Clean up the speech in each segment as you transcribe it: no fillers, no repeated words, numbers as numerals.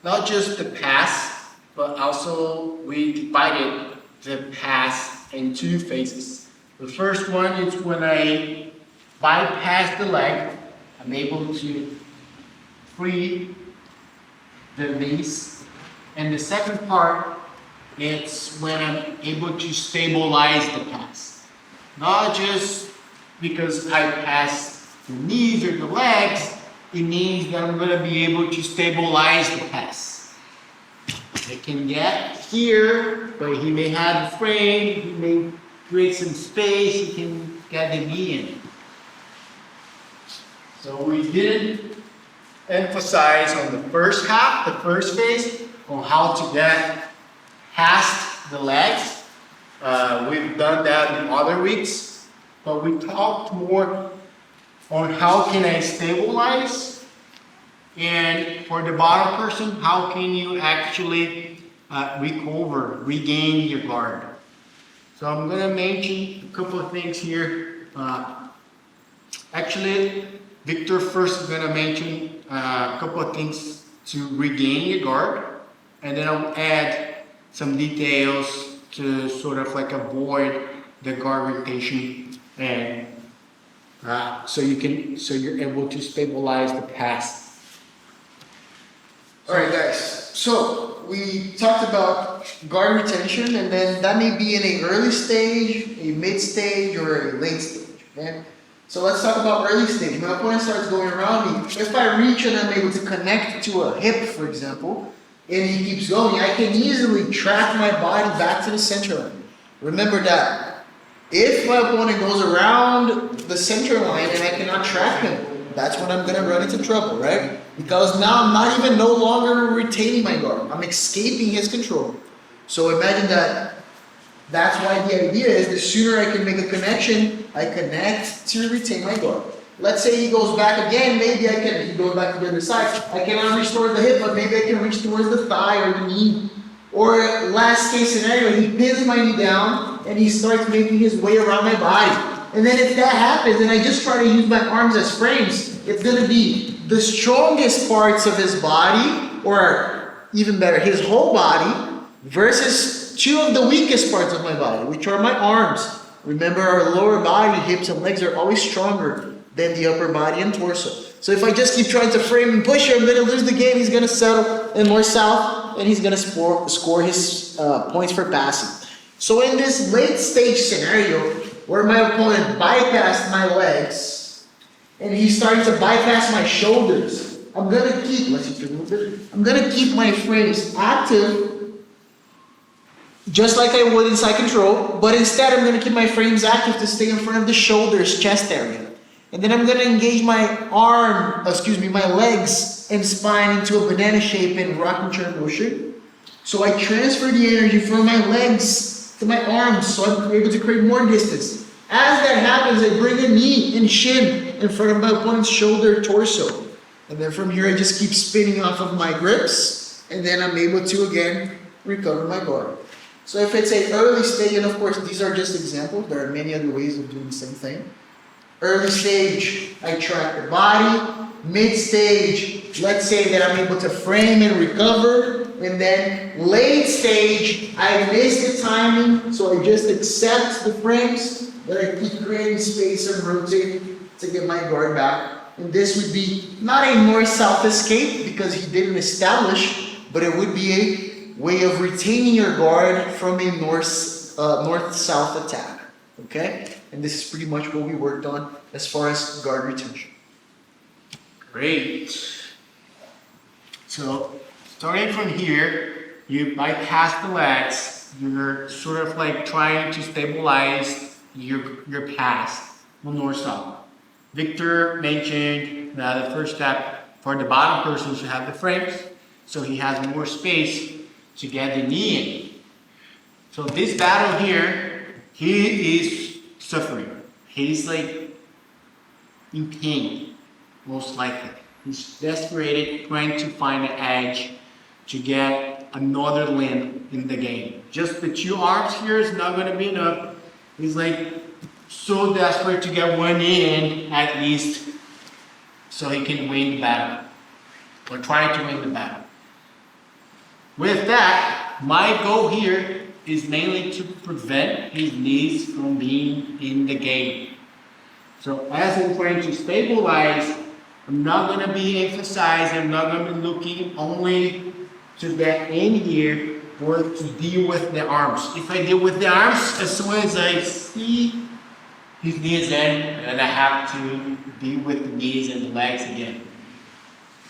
not just the pass, but also we divided the pass in two phases. The first one is when I bypass the leg, I'm able to free the knees. And the second part, it's when I'm able to stabilize the pass. Not just because I pass the knees or the legs, it means that I'm going to be able to stabilize the pass. I can get here, but he may have a frame, he may create some space, he can get the knee in. So we didn't emphasize on the first half, the first phase, on how to get past the legs. We've done that in other weeks, but we talked more on how can I stabilize, and for the bottom person, how can you actually recover, regain your guard. So I'm going to mention a couple of things here. Actually, Victor first is going to mention a couple of things to regain your guard, and then I'll add some details to sort of like avoid the guard rotation, and so you're able to stabilize the pass. All right, guys. So we talked about guard retention, and then that may be in an early stage, a mid stage, or a late stage. Okay. So let's talk about early stage. My opponent starts going around me. If I reach and I'm able to connect to a hip, for example, and he keeps going, I can easily track my body back to the center line. Remember that. If my opponent goes around the center line and I cannot track him, that's when I'm going to run into trouble, right? Because now I'm not even no longer retaining my guard. I'm escaping his control. So imagine that. That's why the idea is the sooner I can make a connection, I connect to retain my guard. Let's say he goes back again, maybe he goes back to the other side. I cannot reach towards the hip, but maybe I can reach towards the thigh or the knee. Or last case scenario, he pins my knee down and he starts making his way around my body. And then if that happens and I just try to use my arms as frames, it's going to be the strongest parts of his body, or even better, his whole body, versus two of the weakest parts of my body, which are my arms. Remember, our lower body, hips and legs are always stronger than the upper body and torso. So if I just keep trying to frame and push him, I'm going to lose the game. He's going to settle in more south, and he's going to score his points for passing. So in this late stage scenario, where my opponent bypassed my legs, and he's starting to bypass my shoulders, I'm going to keep my frames active, just like I would in side control, but instead I'm going to keep my frames active to stay in front of the shoulders, chest area. And then I'm going to engage my legs and spine into a banana shape in rocking chair motion. So I transfer the energy from my legs to my arms, so I'm able to create more distance. As that happens, I bring a knee and shin in front of my opponent's shoulder, torso. And then from here, I just keep spinning off of my grips, and then I'm able to, again, recover my guard. So if it's an early stage, and of course these are just examples, there are many other ways of doing the same thing. Early stage, I track the body. Mid stage, let's say that I'm able to frame and recover. And then late stage, I miss the timing, so I just accept the frames, but I keep creating space and rotating to get my guard back. And this would be not a north-south escape because he didn't establish, but it would be a way of retaining your guard from a north-south attack, okay? And this is pretty much what we worked on as far as guard retention. Great. So starting from here, you bypass the legs, you're sort of like trying to stabilize your pass on north-south. Victor mentioned that the first step for the bottom person should have the frames, so he has more space to get the knee in. So this battle here, he is suffering. He's like in pain, most likely. He's desperate, trying to find an edge to get another limb in the game. Just the two arms here is not going to be enough. He's like so desperate to get one in at least so he can win the battle, or try to win the battle. With that, my goal here is mainly to prevent his knees from being in the game. So as I'm trying to stabilize, I'm not going to be emphasizing, I'm not going to be looking only to get in here or to deal with the arms. If I deal with the arms, as soon as I see his knees in, and I have to deal with the knees and the legs again.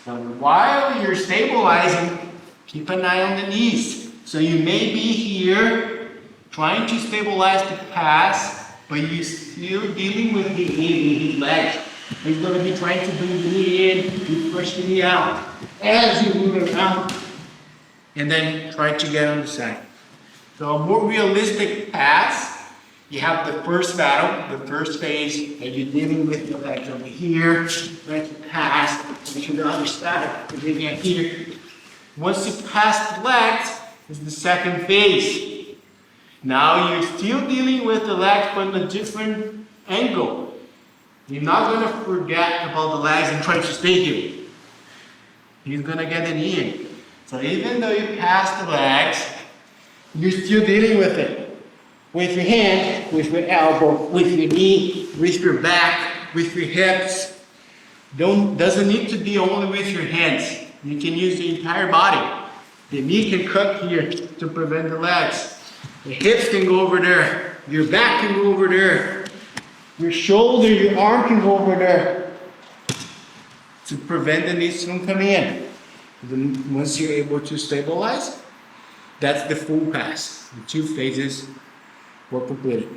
So while you're stabilizing, keep an eye on the knees. So you may be here trying to stabilize the pass, but you're still dealing with the his legs. He's going to be trying to bring the knee in, you push the knee out as you move around, and then try to get on the side. So a more realistic pass, you have the first battle, the first phase, and you're dealing with your legs over here, trying to pass to the other side, and then you're here. Once you pass the legs, is the second phase. Now you're still dealing with the legs, but in a different angle. You're not going to forget about the legs and try to stay here. He's going to get the knee in. So even though you pass the legs, you're still dealing with it. With your hand, with your elbow, with your knee, with your back, with your hips. Doesn't need to be only with your hands. You can use the entire body. The knee can cut here to prevent the legs. The hips can go over there. Your back can go over there. Your shoulder, your arm can go over there. To prevent the knees from coming in. Then once you're able to stabilize, that's the full pass. The two phases were completed.